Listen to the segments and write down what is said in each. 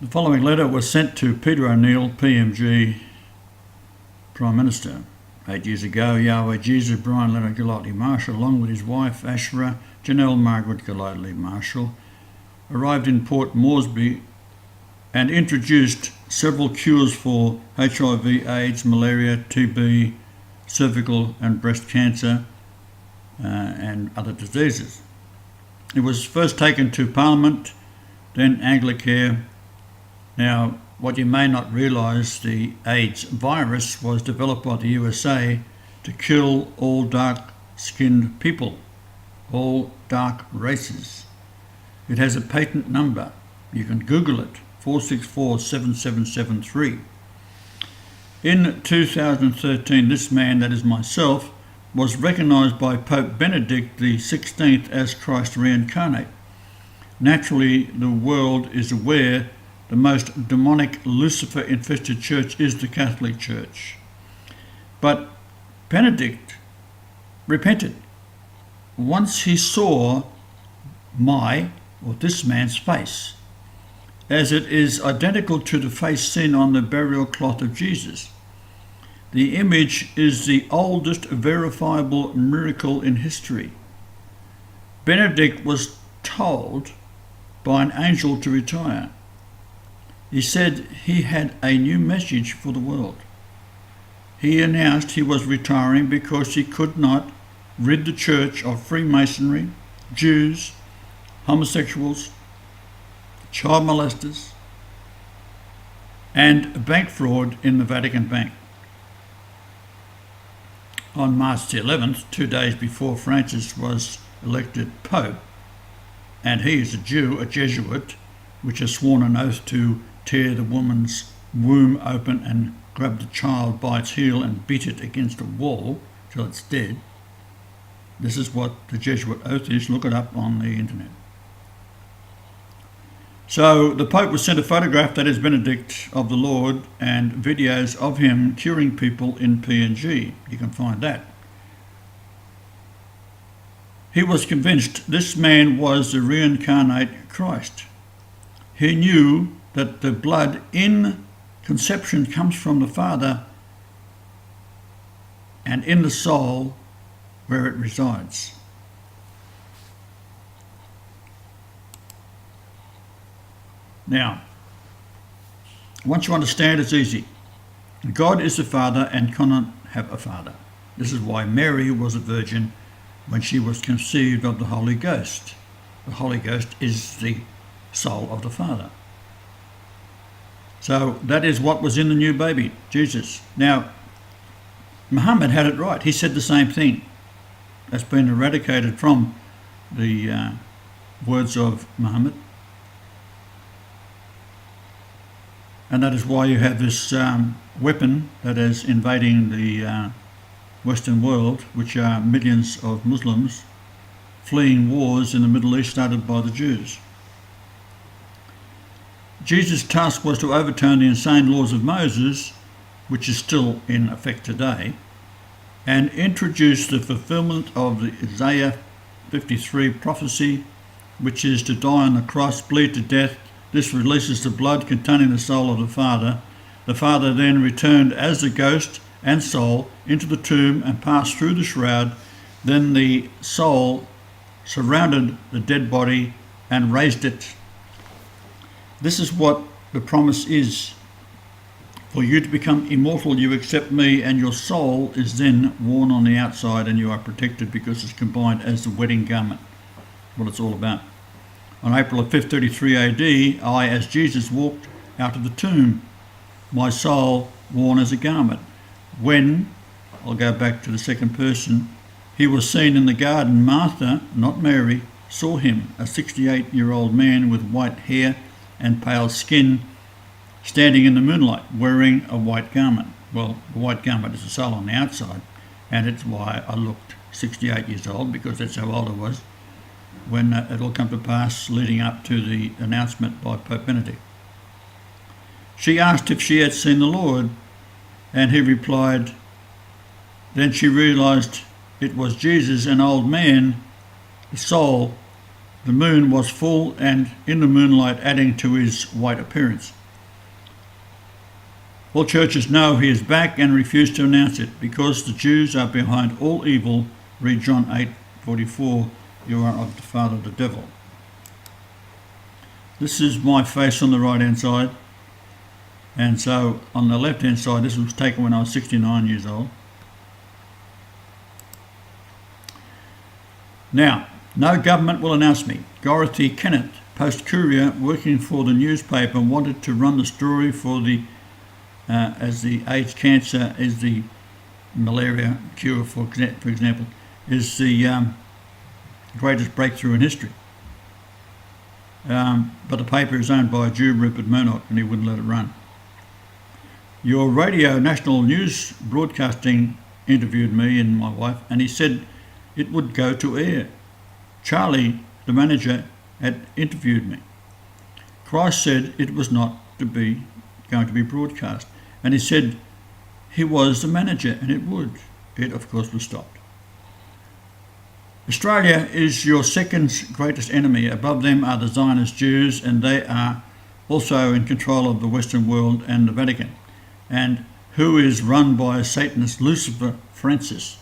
The following letter was sent to Peter O'Neill, PMG, Prime Minister. 8 years ago, Yahweh Jesus Brian Leonard Golightly Marshall, along with his wife Ashra Janelle Margaret Golightly Marshall, arrived in Port Moresby and introduced several cures for HIV, AIDS, malaria, TB, cervical and breast cancer, and other diseases. It was first taken to Parliament, then Anglicare. Now, what you may not realise, the AIDS virus was developed by the USA to kill all dark-skinned people, all dark races. It has a patent number. You can Google it, 4647773. In 2013, this man, that is myself, was recognised by Pope Benedict XVI as Christ reincarnate. Naturally, the world is aware the most demonic, Lucifer-infested church is the Catholic Church. But Benedict repented once he saw this man's face, as it is identical to the face seen on the burial cloth of Jesus. The image is the oldest verifiable miracle in history. Benedict was told by an angel to retire. He said he had a new message for the world. He announced he was retiring because he could not rid the church of Freemasonry, Jews, homosexuals, child molesters, and bank fraud in the Vatican Bank. On March the 11th, 2 days before Francis was elected Pope, and he is a Jew, a Jesuit, which has sworn an oath to tear the woman's womb open and grab the child by its heel and beat it against a wall till it's dead. This is what the Jesuit oath is. Look it up on the internet. So the Pope was sent a photograph, that is Benedict, of the Lord, and videos of him curing people in PNG. You can find that. He was convinced this man was the reincarnate Christ. He knew that the blood in conception comes from the Father and in the soul where it resides. Now, once you understand, it's easy. God is the Father and cannot have a father. This is why Mary was a virgin when she was conceived of the Holy Ghost. The Holy Ghost is the soul of the Father. So that is what was in the new baby, Jesus. Now, Muhammad had it right. He said the same thing. That's been eradicated from the words of Muhammad. And that is why you have this weapon that is invading the Western world, which are millions of Muslims fleeing wars in the Middle East started by the Jews. Jesus' task was to overturn the insane laws of Moses, which is still in effect today, and introduce the fulfillment of the Isaiah 53 prophecy, which is to die on the cross, bleed to death. This releases the blood containing the soul of the Father. The Father then returned as the ghost and soul into the tomb and passed through the shroud. Then the soul surrounded the dead body and raised it. This is what the promise is. For you to become immortal, you accept me, and your soul is then worn on the outside, and you are protected because it's combined as the wedding garment. What it's all about. On April 5th, 33 AD, I, as Jesus, walked out of the tomb, my soul worn as a garment. When, I'll go back to the second person, he was seen in the garden, Martha, not Mary, saw him, a 68-year-old man with white hair and pale skin, standing in the moonlight, wearing a white garment. Well, the white garment is the soul on the outside, and it's why I looked 68 years old, because that's how old I was when it all come to pass leading up to the announcement by Pope Benedict. She asked if she had seen the Lord, and he replied. Then she realised it was Jesus, an old man. The soul The moon was full and in the moonlight adding to his white appearance. All churches know he is back and refuse to announce it because the Jews are behind all evil. Read John 8:44, you are of the father the devil. This is my face on the right hand side, and so on the left hand side, this was taken when I was 69 years old. Now, no government will announce me. Dorothy Kennett, Post-Courier, working for the newspaper, wanted to run the story for the as the AIDS cancer is the malaria cure, for example, is the greatest breakthrough in history. But the paper is owned by a Jew, Rupert Murdoch, and he wouldn't let it run. Your radio national news broadcasting interviewed me and my wife, and he said it would go to air. Charlie, the manager, had interviewed me. Christ said it was not going to be broadcast, and he said he was the manager and it would. It, of course, was stopped. Australia is your second greatest enemy. Above them are the Zionist Jews, and they are also in control of the Western world and the Vatican, and who is run by Satanist Lucifer Francis.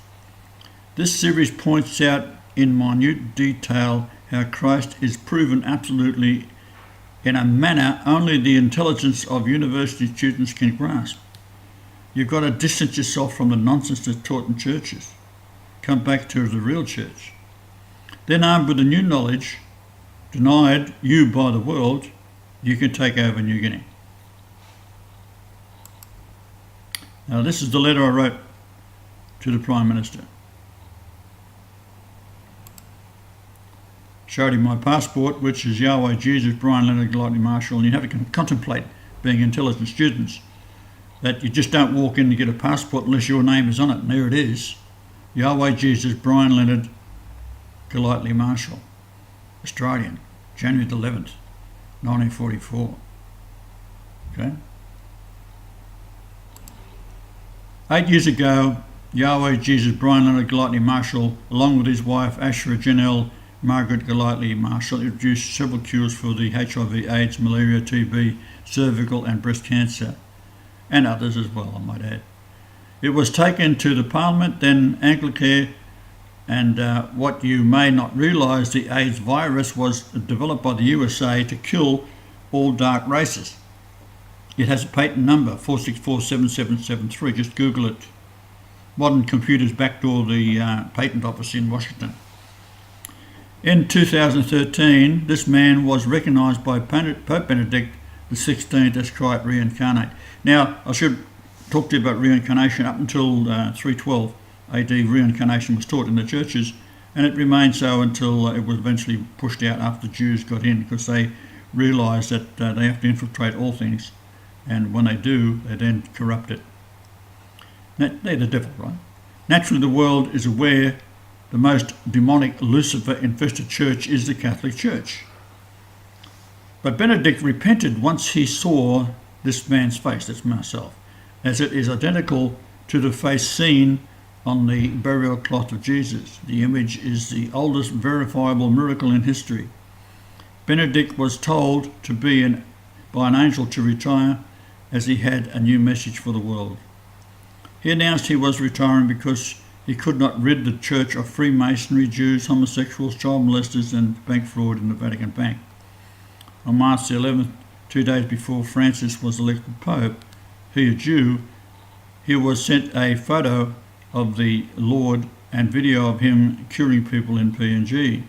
This series points out in minute detail how Christ is proven absolutely in a manner only the intelligence of university students can grasp. You've got to distance yourself from the nonsense that's taught in churches. Come back to the real church. Then, armed with the new knowledge denied you by the world, you can take over New Guinea. Now, this is the letter I wrote to the Prime Minister. Showed him my passport, which is Yahweh Jesus Brian Leonard Golightly Marshall, and you have to contemplate being intelligent students, that you just don't walk in to get a passport unless your name is on it, and there it is. Yahweh Jesus Brian Leonard Golightly Marshall, Australian, January the 11th, 1944. Okay. 8 years ago, Yahweh Jesus Brian Leonard Golightly Marshall, along with his wife Ashra Janelle Margaret Golightly Marshall, introduced several cures for the HIV, AIDS, malaria, TB, cervical and breast cancer, and others as well, I might add. It was taken to the Parliament, then Anglicare, and what you may not realise, the AIDS virus was developed by the USA to kill all dark races. It has a patent number, 4647773, just Google it. Modern computers backdoor the patent office in Washington. In 2013, this man was recognised by Pope Benedict XVI as Christ reincarnate. Now, I should talk to you about reincarnation. Up until 312 AD, reincarnation was taught in the churches, and it remained so until it was eventually pushed out after the Jews got in, because they realised that they have to infiltrate all things, and when they do, they then corrupt it. They're the devil, right? Naturally, the world is aware the most demonic, Lucifer-infested church is the Catholic Church. But Benedict repented once he saw this man's face, that's myself, as it is identical to the face seen on the burial cloth of Jesus. The image is the oldest verifiable miracle in history. Benedict was told by an angel to retire, as he had a new message for the world. He announced he was retiring because he could not rid the church of Freemasonry, Jews, homosexuals, child molesters and bank fraud in the Vatican Bank. On March the 11th, 2 days before Francis was elected Pope, he, a Jew, he was sent a photo of the Lord and video of him curing people in PNG.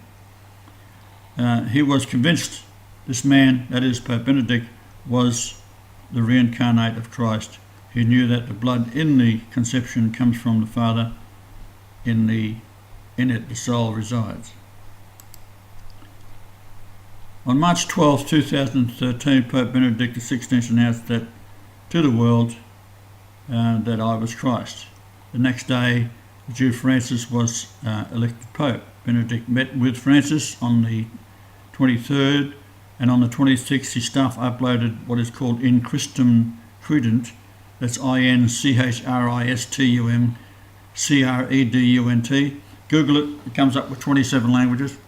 He was convinced this man, that is Pope Benedict, was the reincarnate of Christ. He knew that the blood in the conception comes from the Father. In it the soul resides. On March 12, 2013, Pope Benedict XVI announced that to the world that I was Christ. The next day, the Jew Francis was elected Pope. Benedict met with Francis on the 23rd, and on the 26th his staff uploaded what is called In Christum Credunt, that's INCHRISTUM CREDUNT. Google it, it comes up with 27 languages.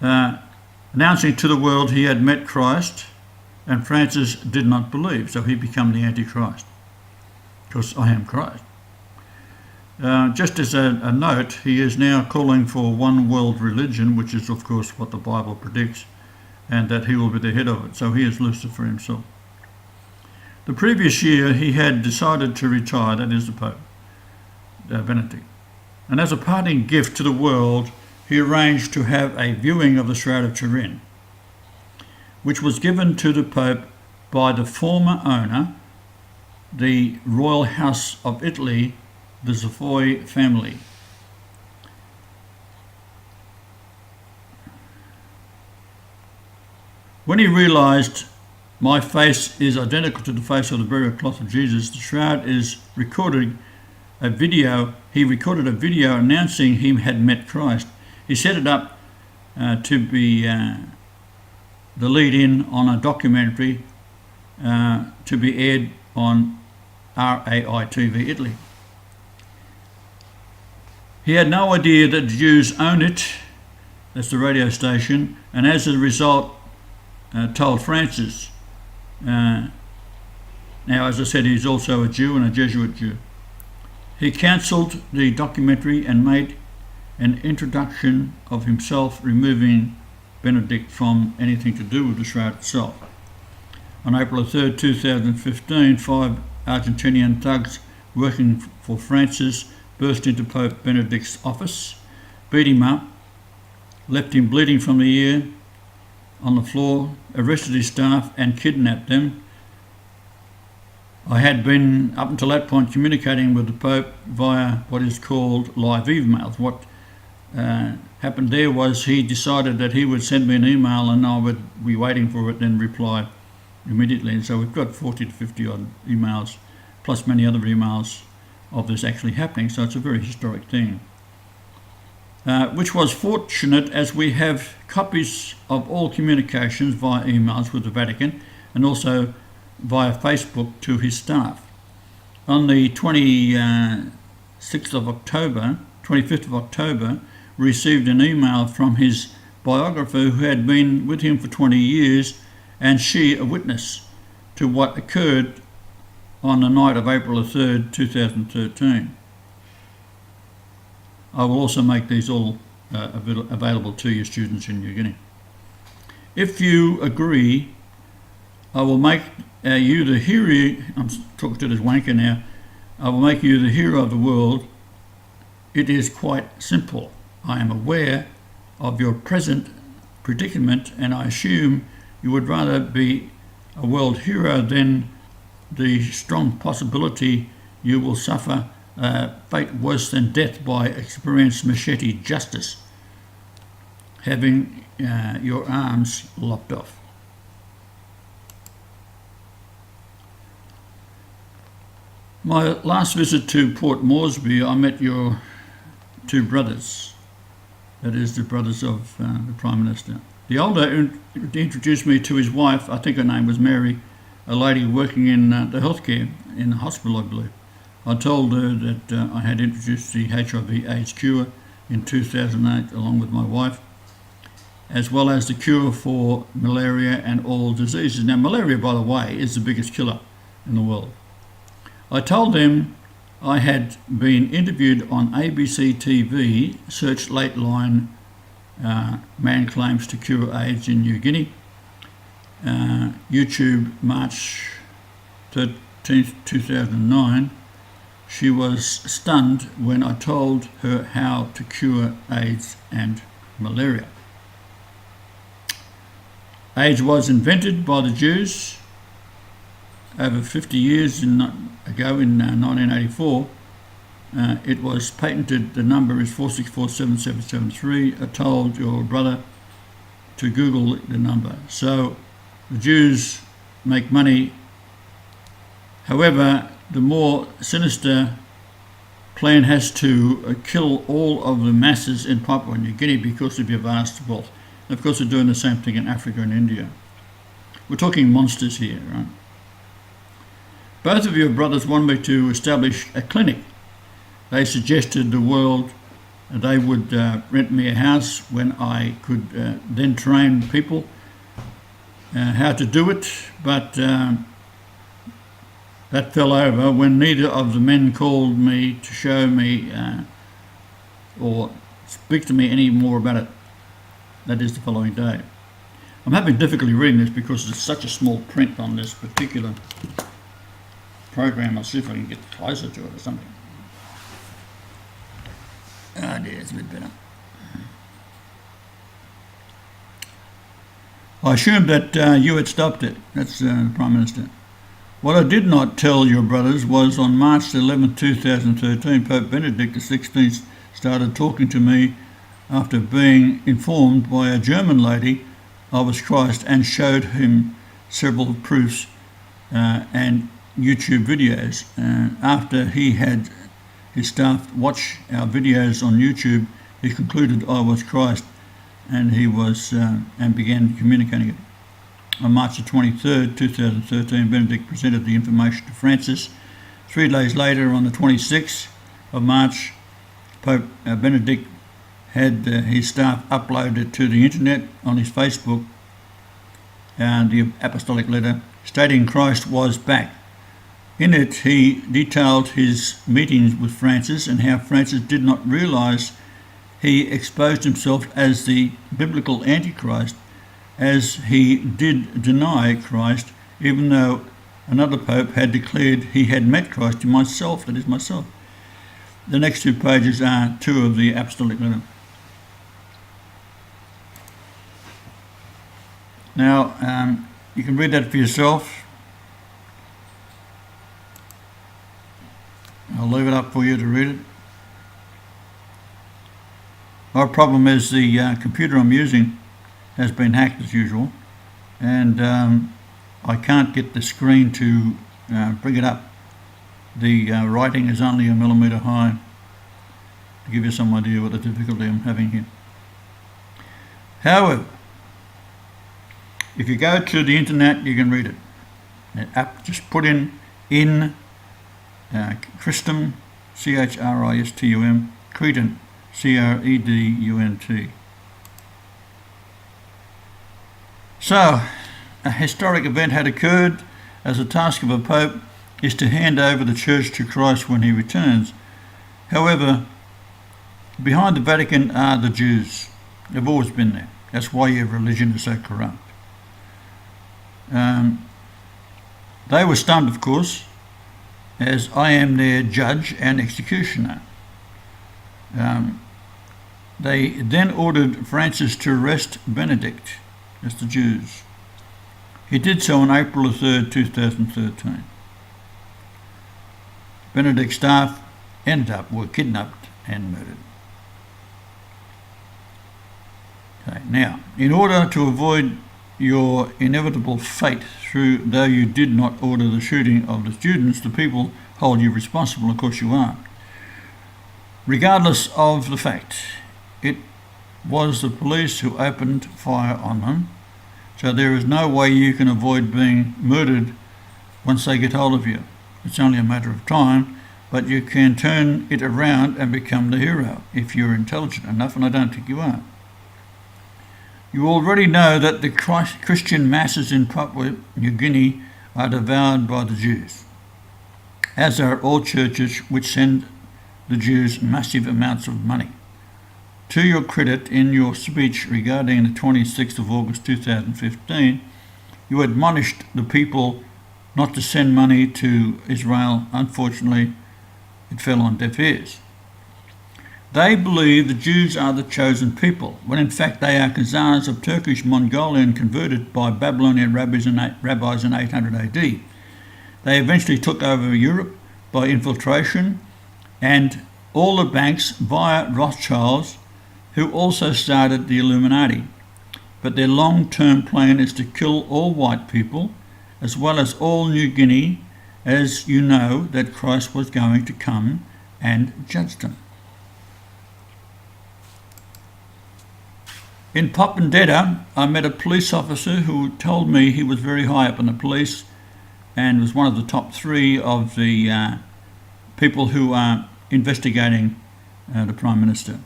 announcing to the world he had met Christ, and Francis did not believe, so he became the Antichrist, because I am Christ. Just as a note, he is now calling for one world religion, which is of course what the Bible predicts, and that he will be the head of it. So he is Lucifer himself. The previous year he had decided to retire, that is the Pope, Benedict. And as a parting gift to the world, he arranged to have a viewing of the Shroud of Turin, which was given to the Pope by the former owner, the Royal House of Italy, the Savoy family. When he realised my face is identical to the face of the burial cloth of Jesus, the shroud is recording a video. He recorded a video announcing he had met Christ. He set it up to be the lead-in on a documentary to be aired on RAI TV Italy. He had no idea that the Jews own it, that's the radio station, and as a result told Francis. Now, as I said, he's also a Jew and a Jesuit Jew. He cancelled the documentary and made an introduction of himself, removing Benedict from anything to do with the shroud itself. On April 3rd, 2015, 5 Argentinian thugs working for Francis burst into Pope Benedict's office, beat him up, left him bleeding from the ear on the floor, arrested his staff and kidnapped them. I had been, up until that point, communicating with the Pope via what is called live emails. What happened there was he decided that he would send me an email and I would be waiting for it, then reply immediately. And so we've got 40 to 50 odd emails, plus many other emails of this actually happening. So it's a very historic thing. Which was fortunate, as we have copies of all communications via emails with the Vatican and also via Facebook to his staff. On the 25th of October, we received an email from his biographer who had been with him for 20 years, and she a witness to what occurred on the night of April 3rd, 2013. I will also make these all available to you students in New Guinea. If you agree, I will make you the hero. I'm talking to this wanker now. I will make you the hero of the world. It is quite simple. I am aware of your present predicament, and I assume you would rather be a world hero than the strong possibility you will suffer fate worse than death by experienced macheti justice, having your arms lopped off. My last visit to Port Moresby, I met your two brothers, that is the brothers of the Prime Minister. The older introduced me to his wife, I think her name was Mary, a lady working in the healthcare in the hospital, I believe. I told her that I had introduced the HIV/AIDS cure in 2008 along with my wife, as well as the cure for malaria and all diseases. Now, malaria, by the way, is the biggest killer in the world. I told them I had been interviewed on ABC TV, search late line, man claims to cure AIDS in New Guinea, YouTube, March 13th, 2009. She was stunned when I told her how to cure AIDS and malaria. AIDS was invented by the Jews over 50 years ago in 1984. It was patented. The number is 4647773. I told your brother to Google the number. So the Jews make money. However, the more sinister plan has to kill all of the masses in Papua New Guinea because of your vast wealth. And of course, they're doing the same thing in Africa and India. We're talking monsters here, right? Both of your brothers want me to establish a clinic. They suggested the world they would rent me a house when I could then train people how to do it, but that fell over when neither of the men called me to show me or speak to me any more about it. That is the following day. I'm having difficulty reading this because there's such a small print on this particular program. I'll see if I can get closer to it or something. Oh dear, it's a bit better. I assumed that you had stopped it. That's the Prime Minister. What I did not tell your brothers was on March 11, 2013, Pope Benedict XVI started talking to me after being informed by a German lady I was Christ, and showed him several proofs and YouTube videos. After he had his staff watch our videos on YouTube, he concluded I was Christ, and he was and began communicating it. On March the 23rd, 2013, Benedict presented the information to Francis. 3 days later, on the 26th of March, Pope Benedict had his staff upload it to the internet on his Facebook, and the apostolic letter stating Christ was back. In it, he detailed his meetings with Francis and how Francis did not realise he exposed himself as the biblical Antichrist, as he did deny Christ, even though another pope had declared he had met Christ in myself, that is myself. The next 2 pages are 2 of the apostolic letter. Now, you can read that for yourself. I'll leave it up for you to read it. Our problem is the computer I'm using has been hacked as usual, and I can't get the screen to bring it up. The writing is only 1 millimetre high, to give you some idea what the difficulty I'm having here. However, if you go to the internet, you can read it. Just put in Christum, Christum, Cretan, Credunt. So, a historic event had occurred, as the task of a pope is to hand over the church to Christ when he returns. However, behind the Vatican are the Jews. They've always been there. That's why your religion is so corrupt. They were stunned, of course, as I am their judge and executioner. They then ordered Francis to arrest Benedict, that's the Jews. He did so on April 3rd, 2013. Benedict's staff were kidnapped and murdered. Okay, now, in order to avoid your inevitable fate, though you did not order the shooting of the students, the people hold you responsible. Of course you are. Regardless of the fact, it was the police who opened fire on them, so there is no way you can avoid being murdered once they get hold of you. It's only a matter of time, but you can turn it around and become the hero if you're intelligent enough, and I don't think you are. You already know that the Christian masses in Papua, New Guinea, are devoured by the Jews, as are all churches which send the Jews massive amounts of money. To your credit, in your speech regarding the 26th of August 2015, you admonished the people not to send money to Israel. Unfortunately, it fell on deaf ears. They believe the Jews are the chosen people, when in fact they are Khazars of Turkish Mongolian converted by Babylonian rabbis in 800 AD. They eventually took over Europe by infiltration, and all the banks via Rothschilds, who also started the Illuminati. But their long-term plan is to kill all white people, as well as all New Guinea, as you know that Christ was going to come and judge them. In Papua, I met a police officer who told me he was very high up in the police and was one of the top 3 of the people who are investigating the Prime Minister.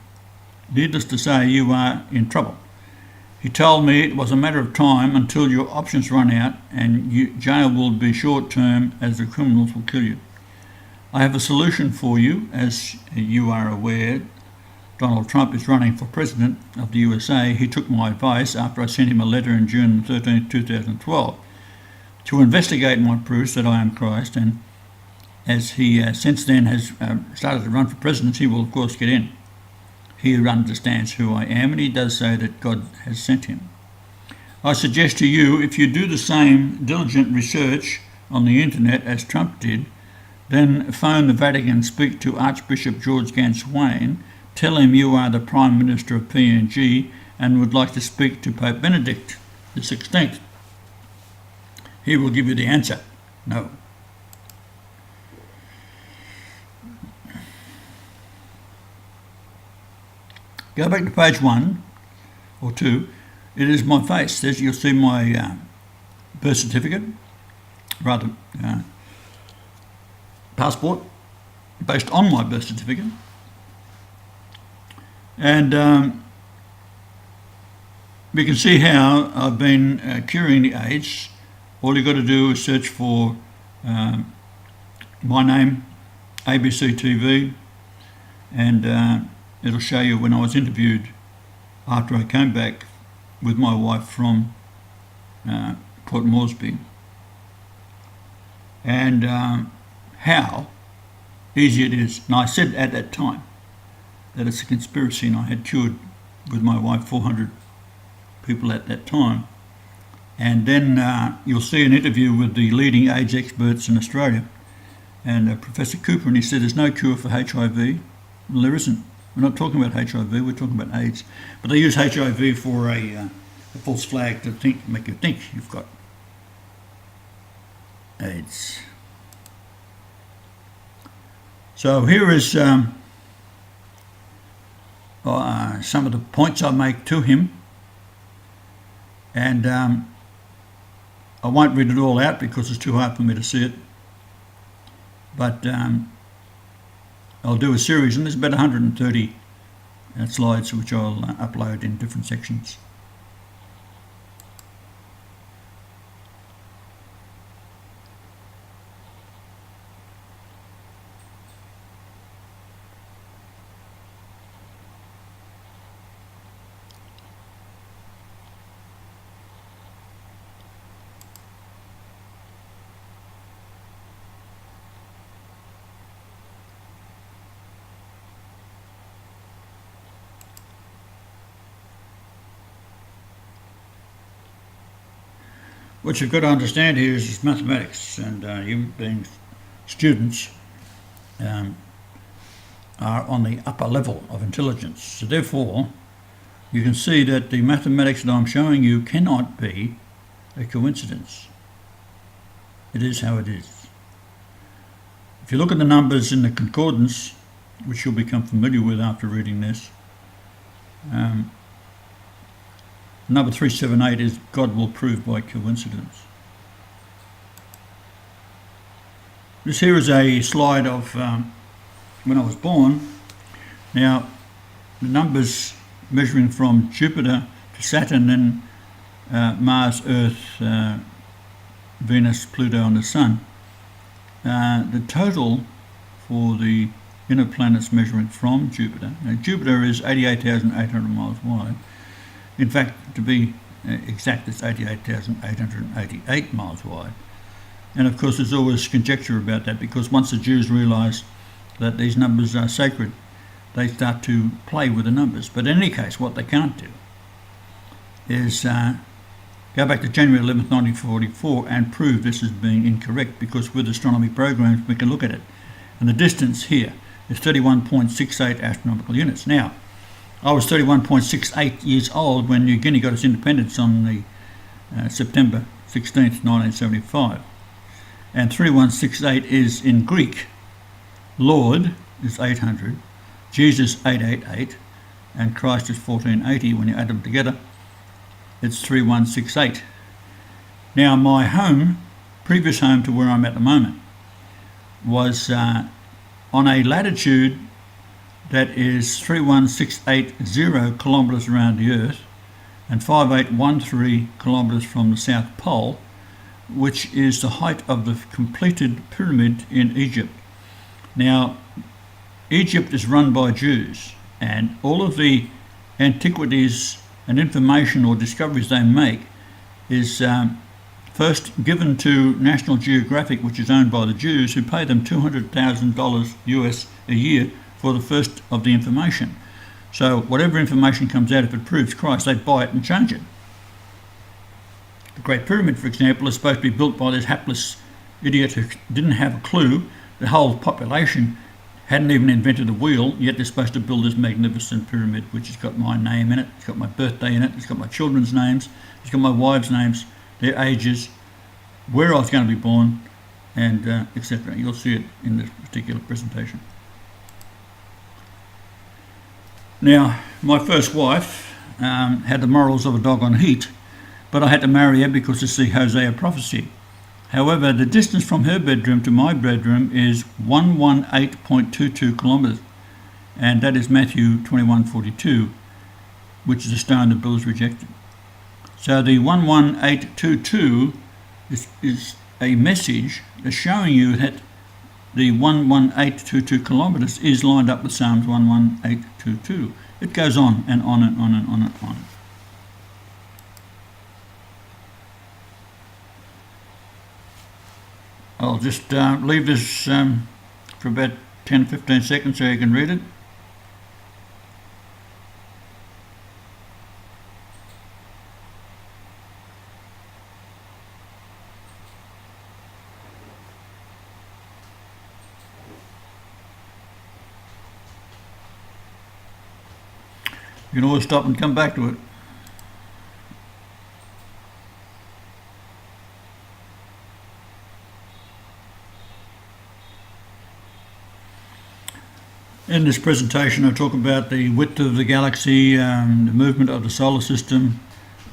Needless to say, you are in trouble. He told me it was a matter of time until your options run out and jail will be short term as the criminals will kill you. I have a solution for you. As you are aware, Donald Trump is running for president of the USA. He took my advice after I sent him a letter in June 13, 2012 to investigate my proofs that I am Christ, and as he since then has started to run for president, he will of course get in. He understands who I am, and he does say that God has sent him. I suggest to you, if you do the same diligent research on the internet as Trump did, then phone the Vatican and speak to Archbishop George Ganswain, tell him you are the Prime Minister of PNG and would like to speak to Pope Benedict XVI. He will give you the answer. No. Go back to page 1 or 2. It is my face. You'll see my birth certificate, rather passport, based on my birth certificate. And we can see how I've been curing the AIDS. All you've got to do is search for my name, ABC TV, and it'll show you when I was interviewed after I came back with my wife from Port Moresby, and how easy it is. And I said at that time that it's a conspiracy, and I had cured with my wife 400 people at that time. And then you'll see an interview with the leading AIDS experts in Australia, and Professor Cooper, and he said there's no cure for HIV. Well, there isn't. We're not talking about HIV, we're talking about AIDS. But they use HIV for a false flag to make you think you've got AIDS. So here is some of the points I make to him, and I won't read it all out because it's too hard for me to see it, but I'll do a series, and there's about 130 slides which I'll upload in different sections. What you've got to understand here is mathematics, and you being students are on the upper level of intelligence. So therefore, you can see that the mathematics that I'm showing you cannot be a coincidence. It is how it is. If you look at the numbers in the concordance, which you'll become familiar with after reading this, number 378 is God will prove by coincidence. This here is a slide of when I was born. Now, the numbers measuring from Jupiter to Saturn, then Mars, Earth, Venus, Pluto and the Sun. The total for the inner planets measuring from Jupiter. Now, Jupiter is 88,800 miles wide. In fact, to be exact, it's 88,888 miles wide. And of course, there's always conjecture about that, because once the Jews realise that these numbers are sacred, they start to play with the numbers. But in any case, what they can't do is go back to January 11th, 1944 and prove this as being incorrect, because with astronomy programs we can look at it. And the distance here is 31.68 astronomical units. Now, I was 31.68 years old when New Guinea got its independence on the September 16th, 1975. And 3168 is in Greek. Lord is 800, Jesus 888, and Christ is 1480. When you add them together, it's 3168. Now, my home, previous home to where I'm at the moment, was on a latitude that is 31,680 kilometres around the Earth and 5813 kilometres from the South Pole, which is the height of the completed pyramid in Egypt. Now, Egypt is run by Jews, and all of the antiquities and information or discoveries they make is first given to National Geographic, which is owned by the Jews, who pay them $200,000 US a year for the first of the information. So whatever information comes out, if it proves Christ, they buy it and change it. The Great Pyramid, for example, is supposed to be built by this hapless idiot who didn't have a clue. The whole population hadn't even invented a wheel, yet they're supposed to build this magnificent pyramid, which has got my name in it, it's got my birthday in it, it's got my children's names, it's got my wives' names, their ages, where I was going to be born, and etc. You'll see it in this particular presentation. Now, my first wife had the morals of a dog on heat, but I had to marry her because to see Hosea prophecy. However, the distance from her bedroom to my bedroom is 118.22 kilometres, and that is Matthew 21:42, which is the stone the builders rejected. So the 11822 is a message that's showing you that the 11822 kilometres is lined up with Psalms 11822. It goes on and on and on and on and on. I'll just leave this for about 10-15 seconds so you can read it. You can always stop and come back to it. In this presentation, I talk about the width of the galaxy, the movement of the solar system,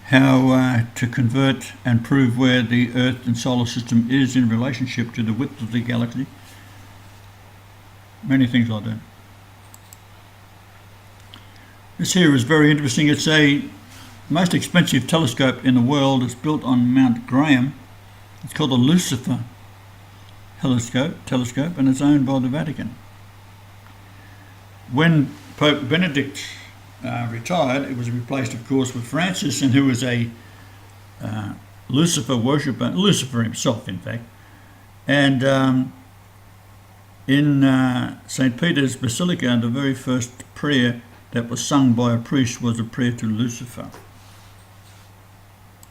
how to convert and prove where the Earth and solar system is in relationship to the width of the galaxy. Many things like that. This here is very interesting. It's the most expensive telescope in the world. It's built on Mount Graham. It's called the Lucifer telescope, and it's owned by the Vatican. When Pope Benedict retired, it was replaced, of course, with Francis, and who was a Lucifer worshipper, Lucifer himself, in fact. And in St. Peter's Basilica, the very first prayer that was sung by a priest was a prayer to Lucifer.